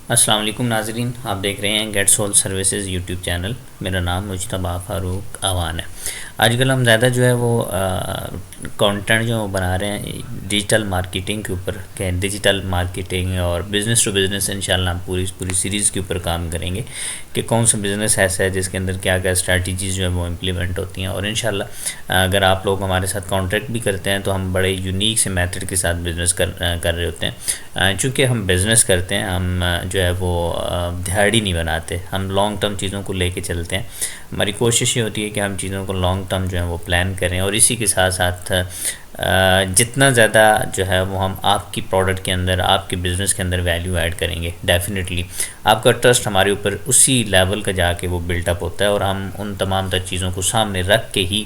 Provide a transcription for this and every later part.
السلام علیکم ناظرین، آپ دیکھ رہے ہیں get civil services YouTube channel. میرا نام مجتبیٰ فاروق آوان ہے۔ آج کل ہم زیادہ جو ہے وہ کانٹینٹ جو بنا رہے ہیں ڈیجیٹل مارکیٹنگ کے اوپر، کہ ڈیجیٹل مارکیٹنگ اور بزنس ٹو بزنس انشاءاللہ ہم پوری سیریز کے اوپر کام کریں گے کہ کون سا بزنس ایسا ہے جس کے اندر کیا کیا اسٹریٹجیز جو ہے وہ امپلیمنٹ ہوتی ہیں، اور انشاءاللہ اگر آپ لوگ ہمارے ساتھ کانٹریکٹ بھی کرتے ہیں تو ہم بڑے یونیک سے میتھڈ کے ساتھ بزنس کر رہے ہوتے ہیں۔ چونکہ ہم بزنس کرتے ہیں، ہم جو ہے وہ دہاڑی نہیں بناتے، ہم لانگ ٹرم چیزوں کو لے کے چلتے ہیں۔ ہماری کوشش یہ ہوتی ہے کہ ہم چیزوں کو لانگ ٹرم جو ہے وہ پلان کریں، اور اسی کے ساتھ ساتھ جتنا زیادہ جو ہے وہ ہم آپ کی پروڈکٹ کے اندر، آپ کے بزنس کے اندر ویلیو ایڈ کریں گے، ڈیفینیٹلی آپ کا ٹرسٹ ہمارے اوپر اسی لیول کا جا کے وہ بلٹ اپ ہوتا ہے، اور ہم ان تمام تر چیزوں کو سامنے رکھ کے ہی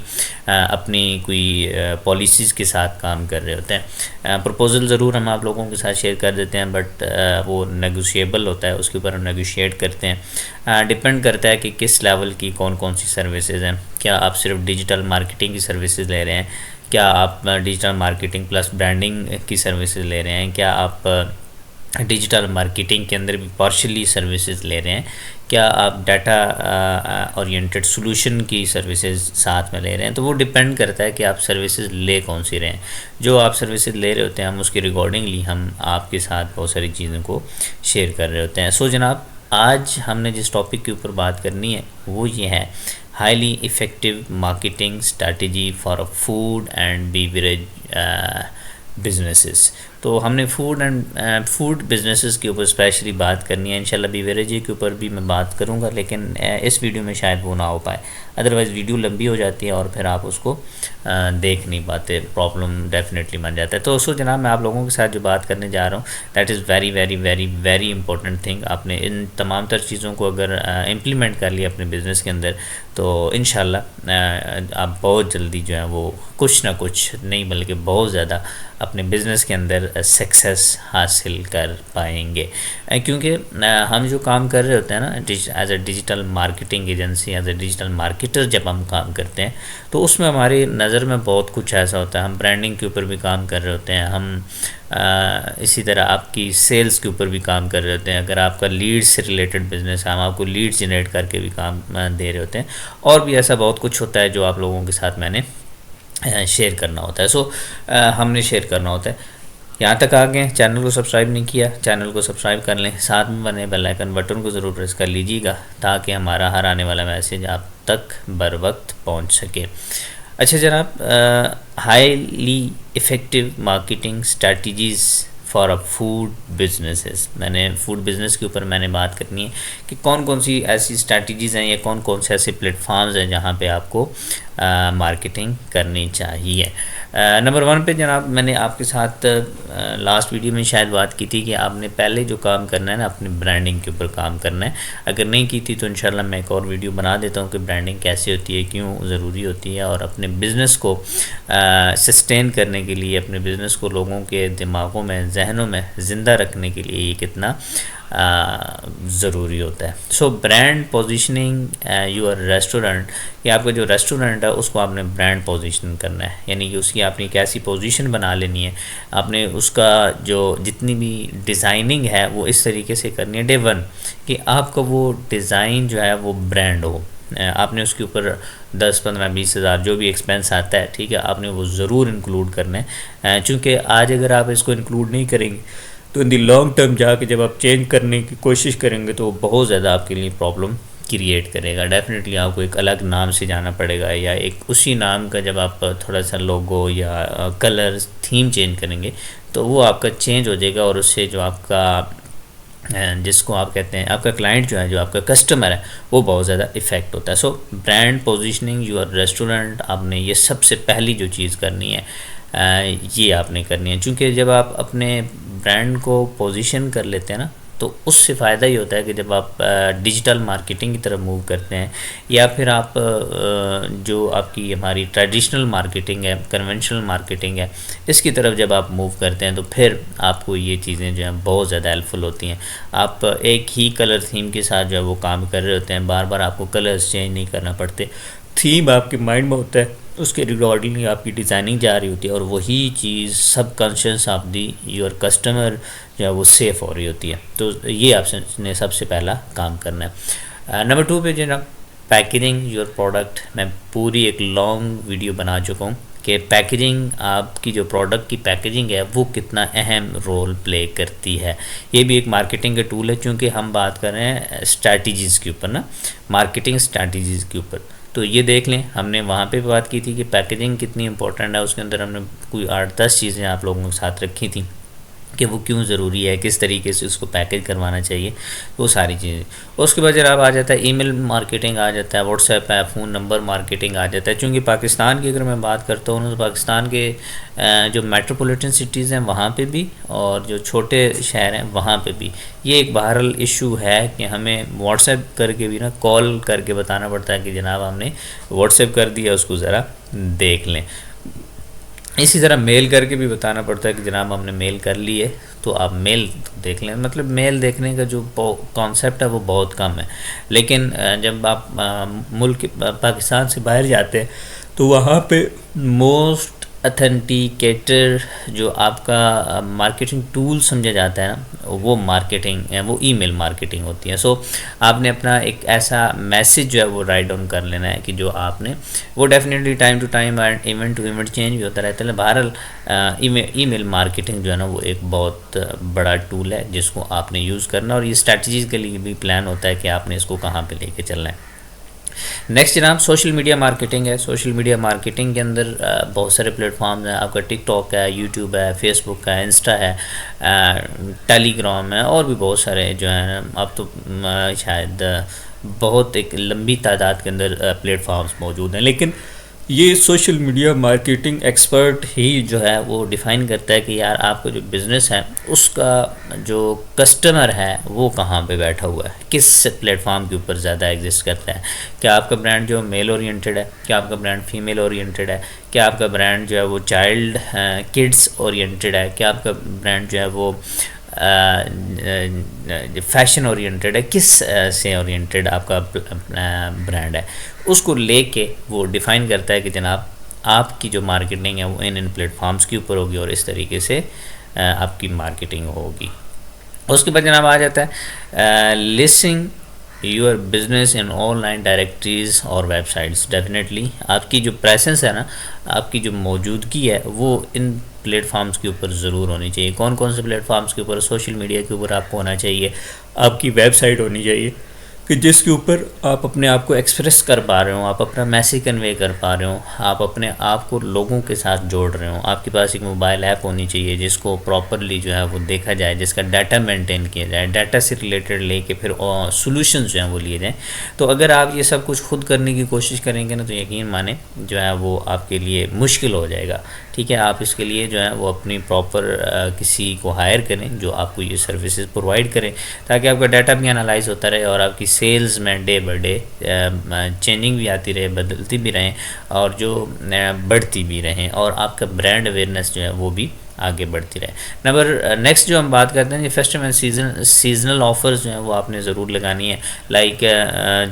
اپنی کوئی پالیسیز کے ساتھ کام کر رہے ہوتے ہیں۔ پروپوزل ضرور ہم آپ لوگوں کے ساتھ شیئر کر دیتے ہیں، بٹ وہ نیگوشیبل ہوتا ہے، اس کے اوپر ہم نیگوشیٹ کرتے ہیں۔ ڈپینڈ کرتا ہے کہ کس لیول کی کون سی سروسز ہیں۔ کیا آپ صرف ڈیجیٹل مارکیٹنگ کی سروسز لے رہے ہیں؟ کیا آپ ڈیجیٹل مارکیٹنگ پلس برانڈنگ کی سروسز لے رہے ہیں؟ کیا آپ ڈیجیٹل مارکیٹنگ کے اندر بھی پارشلی سروسز لے رہے ہیں؟ کیا آپ ڈیٹا اورینٹڈ سلوشن کی سروسز ساتھ میں لے رہے ہیں؟ تو وہ ڈپینڈ کرتا ہے کہ آپ سروسز لے کون سی رہے ہیں۔ جو آپ سروسز لے رہے ہوتے ہیں ہم اس کے ریکارڈنگلی ہم آپ کے ساتھ بہت ساری چیزوں کو شیئر کر رہے ہوتے ہیں۔ سو جناب، آج ہم نے جس ٹاپک کے اوپر بات کرنی ہے وہ یہ ہے highly effective marketing strategy for food and beverage businesses. تو ہم نے فوڈ بزنسز کے اوپر اسپیشلی بات کرنی ہے، انشاءاللہ بیوریج کے اوپر بھی میں بات کروں گا، لیکن اس ویڈیو میں شاید وہ نہ ہو پائے، ادروائز ویڈیو لمبی ہو جاتی ہے اور پھر آپ اس کو دیکھ نہیں پاتے، پرابلم ڈیفینیٹلی بن جاتا ہے۔ تو جناب، میں آپ لوگوں کے ساتھ جو بات کرنے جا رہا ہوں that is very very very very important thing. آپ نے ان تمام تر چیزوں کو اگر امپلیمنٹ کر لیا اپنے بزنس کے اندر تو انشاءاللہ آپ بہت جلدی جو ہے وہ کچھ نہ کچھ نہیں بلکہ بہت زیادہ اپنے بزنس کے اندر سکسیس حاصل کر پائیں گے، کیونکہ ہم جو کام کر رہے ہوتے ہیں نا as a digital marketing agency, as a digital marketer جب ہم کام کرتے ہیں تو اس میں ہماری نظر میں بہت کچھ ایسا ہوتا ہے۔ ہم برانڈنگ کے اوپر بھی کام کر رہے ہوتے ہیں، ہم اسی طرح آپ کی سیلز کے اوپر بھی کام کر رہے ہوتے ہیں۔ اگر آپ کا لیڈ سے ریلیٹڈ بزنس ہے ہم آپ کو لیڈ جنریٹ کر کے بھی کام دے رہے ہوتے ہیں، اور بھی ایسا بہت کچھ ہوتا ہے جو آپ لوگوں کے ساتھ میں نے شیئر کرنا ہوتا ہے۔ ہم نے شیئر کرنا ہوتا ہے۔ یہاں تک آ گئے، چینل کو سبسکرائب نہیں کیا، چینل کو سبسکرائب کر لیں، ساتھ میں بنے بیل آئیکن بٹن کو ضرور پریس کر لیجیے گا تاکہ ہمارا ہر آنے والا میسیج آپ تک بر وقت پہنچ سکے۔ اچھا جناب، highly effective marketing strategies for food businesses, میں نے فوڈ بزنس کے اوپر میں نے بات کرنی ہے کہ کون سی ایسی اسٹریٹجیز ہیں یا کون سے ایسے پلیٹ فارمز ہیں جہاں پہ آپ کو مارکیٹنگ کرنی چاہیے۔ نمبر 1 پہ جناب، میں نے آپ کے ساتھ لاسٹ ویڈیو میں شاید بات کی تھی کہ آپ نے پہلے جو کام کرنا ہے نا اپنی برانڈنگ کے اوپر کام کرنا ہے۔ اگر نہیں کی تھی تو انشاءاللہ میں ایک اور ویڈیو بنا دیتا ہوں کہ برانڈنگ کیسے ہوتی ہے، کیوں ضروری ہوتی ہے، اور اپنے بزنس کو سسٹین کرنے کے لیے، اپنے بزنس کو لوگوں کے دماغوں میں، ذہنوں میں زندہ رکھنے کے لیے یہ کتنا ضروری ہوتا ہے۔ برانڈ پوزیشننگ یور ریسٹورنٹ، کہ آپ کا جو ریسٹورنٹ ہے اس کو آپ نے برانڈ پوزیشن کرنا ہے، یعنی کہ اس کی آپ نے ایک ایسی پوزیشن بنا لینی ہے، آپ نے اس کا جو جتنی بھی ڈیزائننگ ہے وہ اس طریقے سے کرنی ہے ڈے 1 کہ آپ کا وہ ڈیزائن جو ہے وہ برانڈ ہو۔ آپ نے اس کے اوپر 10 15 20 ہزار جو بھی ایکسپینس آتا ہے، ٹھیک ہے، آپ نے وہ ضرور انکلوڈ کرنا ہے، چونکہ آج اگر آپ اس کو انکلوڈ نہیں کریں گے تو ان دی لانگ ٹرم جا کے جب آپ چینج کرنے کی کوشش کریں گے تو بہت زیادہ آپ کے لیے پرابلم کریٹ کرے گا۔ ڈیفینیٹلی آپ کو ایک الگ نام سے جانا پڑے گا، یا ایک اسی نام کا جب آپ تھوڑا سا لوگو یا کلر تھیم چینج کریں گے تو وہ آپ کا چینج ہو جائے گا، اور اس سے جو آپ کا جس کو آپ کہتے ہیں آپ کا کلائنٹ جو ہے، جو آپ کا کسٹمر ہے، وہ بہت زیادہ افیکٹ ہوتا ہے۔ برانڈ پوزیشننگ یور ریسٹورنٹ، آپ نے یہ سب سے پہلی جو چیز کرنی ہے یہ آپ نے کرنی ہے، چونکہ جب آپ اپنے برانڈ کو پوزیشن کر لیتے ہیں نا تو اس سے فائدہ یہ ہوتا ہے کہ جب آپ ڈیجیٹل مارکیٹنگ کی طرف موو کرتے ہیں، یا پھر آپ جو آپ کی ہماری ٹریڈیشنل مارکیٹنگ ہے، کنونشنل مارکیٹنگ ہے، اس کی طرف جب آپ موو کرتے ہیں تو پھر آپ کو یہ چیزیں جو ہیں بہت زیادہ ہیلپفل ہوتی ہیں۔ آپ ایک ہی کلر تھیم کے ساتھ جو ہے وہ کام کر رہے ہوتے ہیں، بار بار آپ کو کلرز چینج نہیں کرنا پڑتے، تھیم آپ کے مائنڈ میں ہوتا ہے اس کے ریگارڈنگ آپ کی ڈیزائننگ جا رہی ہوتی ہے، اور وہی چیز subconscious of the your customer جو ہے وہ سیف ہو رہی ہوتی ہے. تو یہ آپ نے سب سے پہلا کام کرنا ہے. نمبر 2 پہ جناب پیکیجنگ یور پروڈکٹ. میں پوری ایک لانگ ویڈیو بنا چکا ہوں کہ پیکیجنگ، آپ کی جو پروڈکٹ کی پیکیجنگ ہے وہ کتنا اہم رول پلے کرتی ہے. یہ بھی ایک مارکیٹنگ کا ٹول ہے، چونکہ ہم بات کر رہے ہیں اسٹریٹجیز کے اوپر نا، مارکیٹنگ اسٹریٹجیز کے اوپر. تو یہ دیکھ لیں، ہم نے وہاں پہ بات کی تھی کہ پیکیجنگ کتنی امپورٹنٹ ہے. اس کے اندر ہم نے کوئی 8-10 چیزیں آپ لوگوں کے ساتھ رکھی تھیں کہ وہ کیوں ضروری ہے، کس طریقے سے اس کو پیکیج کروانا چاہیے، وہ ساری چیزیں. اور اس کے بعد جناب آ جاتا ہے ای میل مارکیٹنگ، آ جاتا ہے واٹس ایپ ہے، فون نمبر مارکیٹنگ آ جاتا ہے. چونکہ پاکستان کی اگر میں بات کرتا ہوں تو پاکستان کے جو میٹروپولیٹن سٹیز ہیں وہاں پہ بھی، اور جو چھوٹے شہر ہیں وہاں پہ بھی یہ ایک بہرحال ایشو ہے کہ ہمیں واٹس ایپ کر کے بھی نا، کال کر کے بتانا پڑتا ہے کہ جناب ہم نے واٹس ایپ کر دیا، اس کو ذرا دیکھ لیں. اسی طرح میل کر کے بھی بتانا پڑتا ہے کہ جناب ہم نے میل کر لی ہے، تو آپ میل دیکھ لیں. مطلب میل دیکھنے کا جو کانسیپٹ ہے وہ بہت کم ہے. لیکن جب آپ ملک پاکستان سے باہر جاتے ہیں تو وہاں پہ موسٹ اتھینٹیکیٹر جو آپ کا مارکیٹنگ ٹول سمجھا جاتا ہے نا، وہ مارکیٹنگ وہ ای میل مارکیٹنگ ہوتی ہے. سو آپ نے اپنا ایک ایسا میسیج جو ہے وہ رائٹ ڈاؤن کر لینا ہے کہ جو آپ نے وہ definitely time to time and event to event change بھی ہوتا رہتا ہے. بہرحال ای میل مارکیٹنگ جو ہے نا وہ ایک بہت بڑا ٹول ہے جس کو آپ نے یوز کرنا، اور یہ اسٹریٹجیز کے لیے بھی پلان ہوتا ہے کہ آپ نے اس کو کہاں پہ لے کے چلنا ہے. نیکسٹ جناب سوشل میڈیا مارکیٹنگ ہے. سوشل میڈیا مارکیٹنگ کے اندر بہت سارے پلیٹ فارمز ہیں. آپ کا ٹک ٹاک ہے، یوٹیوب ہے، فیس بک ہے، انسٹا ہے، ٹیلی گرام ہے، اور بھی بہت سارے جو ہیں. اب تو شاید بہت ایک لمبی تعداد کے اندر پلیٹ فارمز موجود ہیں. لیکن یہ social media marketing expert he جو ہے وہ ڈیفائن کرتا ہے کہ یار آپ کا جو بزنس ہے اس کا جو کسٹمر ہے وہ کہاں پہ بیٹھا ہوا ہے، کس پلیٹ فارم کے اوپر زیادہ ایگزسٹ کرتا ہے. کیا آپ کا برانڈ جو میل اورینٹیڈ ہے، کیا آپ کا برانڈ فیمیل اورینٹیڈ ہے، کیا آپ کا برانڈ جو ہے وہ چائلڈ کڈس اورینٹیڈ ہے، کیا آپ کا برانڈ جو ہے وہ فیشن اورینٹیڈ ہے، کس سے اورینٹیڈ آپ کا برانڈ ہے. اس کو لے کے وہ ڈیفائن کرتا ہے کہ جناب آپ کی جو مارکیٹنگ ہے وہ ان پلیٹ فارمز کے اوپر ہوگی، اور اس طریقے سے آپ کی مارکیٹنگ ہوگی. اس کے بعد جناب آ جاتا ہے listing your business in on line directories اور ویب سائٹس. ڈیفینیٹلی آپ کی جو پریسنس ہے نا، آپ کی جو موجودگی ہے وہ ان پلیٹ فارمز کے اوپر ضرور ہونی چاہیے. کون کون سے پلیٹ فارمز کے اوپر؟ سوشل میڈیا کے اوپر آپ کو ہونا چاہیے، آپ کی ویب سائٹ ہونی چاہیے کہ جس کے اوپر آپ اپنے آپ کو ایکسپریس کر پا رہے ہوں، آپ اپنا میسیج کنوے کر پا رہے ہوں، آپ اپنے آپ کو لوگوں کے ساتھ جوڑ رہے ہوں. آپ کے پاس ایک موبائل ایپ ہونی چاہیے جس کو پراپرلی جو ہے وہ دیکھا جائے، جس کا ڈیٹا مینٹین کیا جائے، ڈیٹا سے ریلیٹڈ لے کے پھر سولوشنز جو ہیں وہ لیے جائیں. تو اگر آپ یہ سب کچھ خود کرنے کی کوشش کریں گے نا تو یقین مانیں جو ہے وہ آپ کے لیے مشکل ہو جائے گا. ٹھیک ہے، آپ اس کے لیے جو ہے وہ اپنی پراپر کسی کو ہائر کریں جو آپ کو یہ سروسز پرووائڈ کریں، تاکہ آپ کا ڈیٹا بھی انالائز ہوتا رہے اور آپ کی سیلز میں ڈے بائی ڈے چینجنگ بھی آتی رہے، بدلتی بھی رہیں، اور جو بڑھتی بھی رہیں، اور آپ کا برانڈ اویئرنیس جو ہے وہ بھی آگے بڑھتی رہے. نیکسٹ جو ہم بات کرتے ہیں فیسٹیول اینڈ سیزنل آفرز جو ہیں وہ آپ نے ضرور لگانی ہے. لائک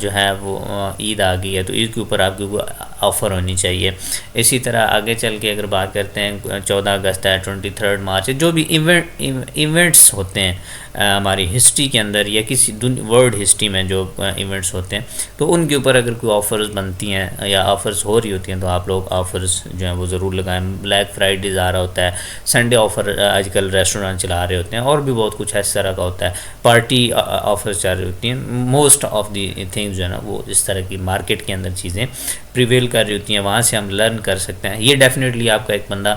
جو ہے وہ عید آ گئی ہے تو عید کے اوپر آپ کو آفر ہونی چاہیے. اسی طرح آگے چل کے اگر بات کرتے ہیں 14 اگست ہے، 23 مارچ ہے، جو بھی ایونٹس ہوتے ہیں ہماری ہسٹری کے اندر یا کسی ورلڈ ہسٹری میں جو ایونٹس ہوتے ہیں، تو ان کے اوپر اگر کوئی آفرز بنتی ہیں یا آفرز ہو رہی ہوتی ہیں تو آپ لوگ آفرز جو ہیں وہ ضرور لگائیں. بلیک فرائیڈیز آ رہا ہوتا ہے، سنڈے آفر آج کل ریسٹورینٹ چلا رہے ہوتے ہیں، اور بھی بہت کچھ اس طرح کا ہوتا ہے. پارٹی آفرز چل رہی ہوتی ہیں. موسٹ آف دی تھنگز جو ہے نا وہ اس طرح کی مارکیٹ کے اندر چیزیں پریویل کر رہی ہوتی ہیں، وہاں سے ہم لرن کر سکتے ہیں. یہ ڈیفینیٹلی آپ کا ایک بندہ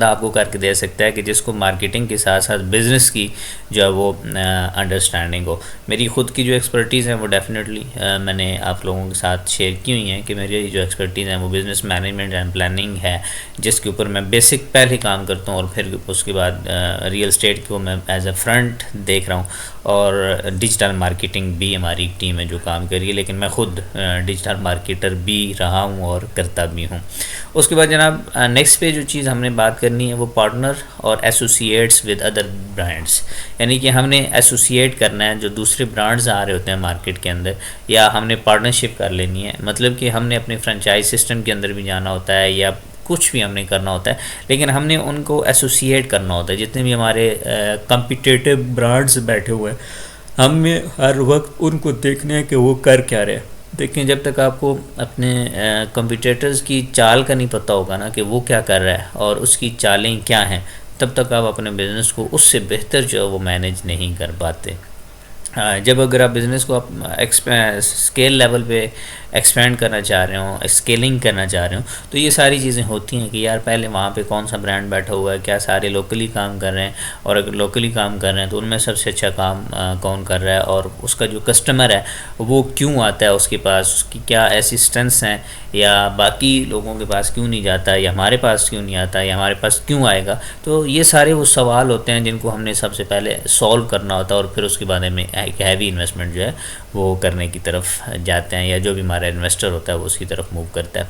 آپ کو کر کے دے سکتا ہے کہ جس کو مارکیٹنگ کے ساتھ ساتھ بزنس کی جو ہے وہ انڈرسٹینڈنگ ہو. میری خود کی جو ایکسپرٹیز ہیں وہ ڈیفینیٹلی میں نے آپ لوگوں کے ساتھ شیئر کی ہوئی ہیں کہ میری جو ایکسپرٹیز ہیں وہ بزنس مینجمنٹ اینڈ پلاننگ ہے، جس کے اوپر میں بیسک پہلے کام کرتا ہوں، اور پھر اس کے بعد ریئل اسٹیٹ کو میں ایز اے فرنٹ دیکھ رہا ہوں، اور ڈیجیٹل مارکیٹنگ بھی ہماری ٹیم ہے جو کام کر رہی ہے، لیکن میں خود ڈیجیٹل مارکیٹر بھی رہا ہوں اور کرتا بھی ہوں. اس کے بعد جناب نیکسٹ پہ جو چیز ہمیں ہم نے بات کرنی ہے وہ پارٹنر اور ایسوسیٹس ود ادر برانڈس، یعنی کہ ہم نے ایسوسیٹ کرنا ہے جو دوسرے برانڈز آ رہے ہوتے ہیں مارکیٹ کے اندر، یا ہم نے پارٹنرشپ کر لینی ہے، مطلب کہ ہم نے اپنے فرنچائز سسٹم کے اندر بھی جانا ہوتا ہے یا کچھ بھی ہم نے کرنا ہوتا ہے، لیکن ہم نے ان کو ایسوسیٹ کرنا ہوتا ہے، جتنے بھی ہمارے کمپیٹیٹو برانڈز بیٹھے ہوئے ہیں ہم نے ہر وقت ان کو دیکھنا ہے کہ وہ کر کیا رہے۔ دیکھیں جب تک آپ کو اپنے کمپیٹیٹرز کی چال کا نہیں پتہ ہوگا نا کہ وہ کیا کر رہا ہے اور اس کی چالیں کیا ہیں، تب تک آپ اپنے بزنس کو اس سے بہتر جو ہے وہ مینیج نہیں کر پاتے۔ جب اگر آپ بزنس کو اسکیل لیول پہ ایکسپینڈ کرنا چاہ رہے ہوں، اسکیلنگ کرنا چاہ رہے ہوں، تو یہ ساری چیزیں ہوتی ہیں کہ یار پہلے وہاں پہ کون سا برانڈ بیٹھا ہوا ہے، کیا سارے لوکلی کام کر رہے ہیں، اور اگر لوکلی کام کر رہے ہیں تو ان میں سب سے اچھا کام کون کر رہا ہے، اور اس کا جو کسٹمر ہے وہ کیوں آتا ہے اس کے پاس، اس کی کیا ایسی اسٹرینثs ہیں، یا باقی لوگوں کے پاس کیوں نہیں جاتا، یا ہمارے پاس کیوں نہیں آتا، یا ہمارے پاس کیوں آئے گا۔ تو یہ سارے وہ سوال ہوتے ہیں جن کو ہم نے سب سے پہلے سولو کرنا ہوتا ہے، اور پھر اس کے بعد میں ایک ہیوی انویسٹمنٹ جو ہے وہ کرنے کی طرف جاتے ہیں، یا جو بھی ہمارا انویسٹر ہوتا ہے وہ اس کی طرف موو کرتا ہے۔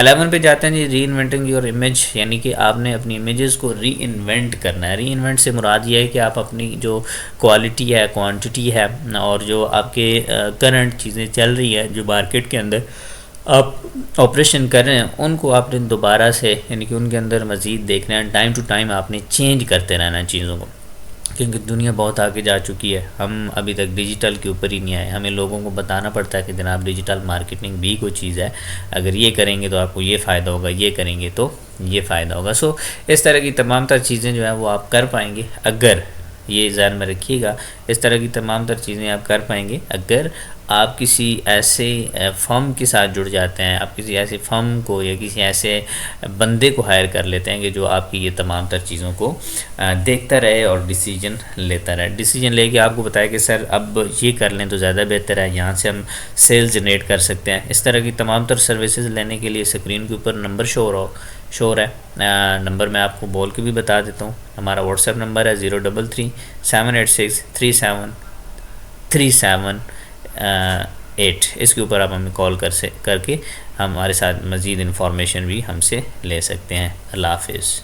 11 پہ جاتے ہیں جی، ری انوینٹنگ یور امیج، یعنی کہ آپ نے اپنی امیجز کو ری انوینٹ کرنا ہے۔ ری انوینٹ سے مراد یہ ہے کہ آپ اپنی جو کوالٹی ہے، کوانٹٹی ہے، اور جو آپ کے کرنٹ چیزیں چل رہی ہے جو مارکیٹ کے اندر آپ آپریشن کر رہے ہیں، ان کو آپ نے دوبارہ سے یعنی کہ ان کے اندر مزید دیکھنا ہے، ٹائم ٹو ٹائم آپ نے چینج کرتے رہنا ہے چیزوں کو، کیونکہ دنیا بہت آگے جا چکی ہے، ہم ابھی تک ڈیجیٹل کے اوپر ہی نہیں آئے۔ ہمیں لوگوں کو بتانا پڑتا ہے کہ جناب ڈیجیٹل مارکیٹنگ بھی کوئی چیز ہے، اگر یہ کریں گے تو آپ کو یہ فائدہ ہوگا، یہ کریں گے تو یہ فائدہ ہوگا۔ سو اس طرح کی تمام تر چیزیں جو ہیں وہ آپ کر پائیں گے، اگر یہ ذہن میں رکھیے گا، اس طرح کی تمام تر چیزیں آپ کر پائیں گے اگر آپ کسی ایسے فرم کے ساتھ جڑ جاتے ہیں، آپ کسی ایسے فرم کو یا کسی ایسے بندے کو ہائر کر لیتے ہیں کہ جو آپ کی یہ تمام تر چیزوں کو دیکھتا رہے اور ڈیسیجن لیتا رہے، ڈیسیجن لے کے آپ کو بتائے کہ سر اب یہ کر لیں تو زیادہ بہتر ہے، یہاں سے ہم سیل جنریٹ کر سکتے ہیں۔ اس طرح کی تمام تر سروسز لینے کے لیے اسکرین کے اوپر نمبر شو ہو رہا ہے، نمبر میں آپ کو بول کے بھی بتا دیتا ہوں، ہمارا واٹس ایپ نمبر ہے 033-786-3738، اس کے اوپر آپ ہمیں کال کر کے ہمارے ساتھ مزید انفارمیشن بھی ہم سے لے سکتے ہیں۔ اللہ حافظ۔